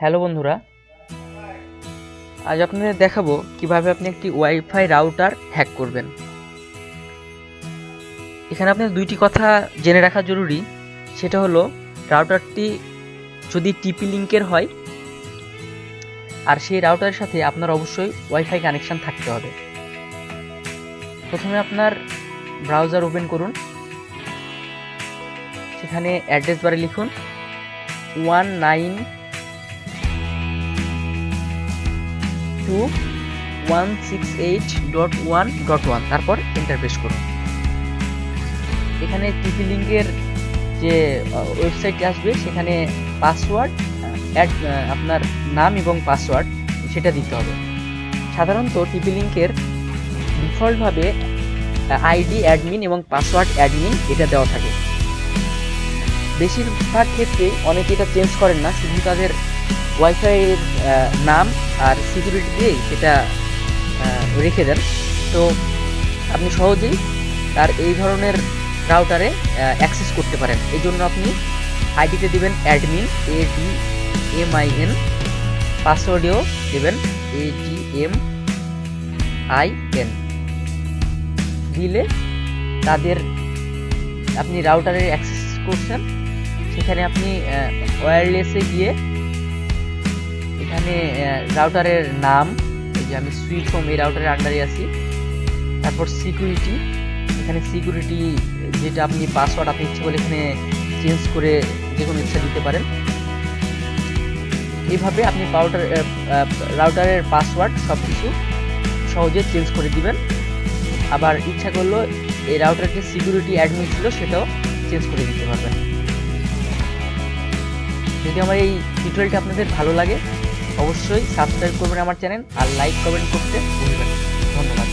Hello বন্ধুরা, আজ আপনাদের দেখাবো কিভাবে আপনি একটি ওয়াইফাই রাউটার হ্যাক করবেন। এখানে আপনার দুইটি কথা জেনে রাখা জরুরি। সেটা হলো, রাউটারটি যদি টিপি লিঙ্কের হয় আর সেই রাউটারের সাথে আপনার অবশ্যই ওয়াইফাই কানেকশন থাকতে হবে। প্রথমে আপনার ব্রাউজার ওপেন করুন, সেখানে অ্যাড্রেস বারে লিখুন 192.168.1.1, তারপর এন্টার প্রেস করুন। এখানে টিপি লিঙ্কের যে ওয়েবসাইটটি আসবে সেখানে পাসওয়ার্ড আপনার নাম এবং পাসওয়ার্ড সেটা দিতে হবে। সাধারণত টিপি লিঙ্কের ডিফল্টভাবে আইডি অ্যাডমিন এবং পাসওয়ার্ড অ্যাডমিন এটা দেওয়া থাকে। বেশিরভাগ ক্ষেত্রে অনেকে এটা চেঞ্জ করেন না, শুধু তাদের ওয়াইফাইয়ের নাম আর সিকিউরিটি দিয়েই সেটা রেখে দেন। তো আপনি সহজেই তার এই ধরনের রাউটারে অ্যাক্সেস করতে পারেন। এই জন্য আপনি আইডিতে দিবেন অ্যাডমিন ADMIN, পাসওয়ার্ডেও দেবেন ADMIN। দিলে তাদের আপনি রাউটারে অ্যাক্সেস করছেন, সেখানে আপনি ওয়্যারলেসে গিয়ে এখানে রাউটারের নাম, এই যে আমি সুইট হোম এই রাউটারের আন্ডারে আছি, তারপর সিকিউরিটি, এখানে সিকিউরিটি যেটা আপনি পাসওয়ার্ড আপনি ইচ্ছে করলে এখানে চেঞ্জ করে যে কোনো ইচ্ছা দিতে পারেন। এইভাবে আপনি রাউটারের পাসওয়ার্ড সব কিছু সহজে চেঞ্জ করে দিবেন। আবার ইচ্ছা করলেও এই রাউটারের যে সিকিউরিটি অ্যাডমিন ছিল সেটাও চেঞ্জ করে দিতে পারবেন। যদি আমার এই টিউটোরিয়ালটি আপনাদের ভালো লাগে, অবশ্যই সাবস্ক্রাইব করবেন আমার চ্যানেল আর লাইক কমেন্ট করতে ভুলবেন না। ধন্যবাদ।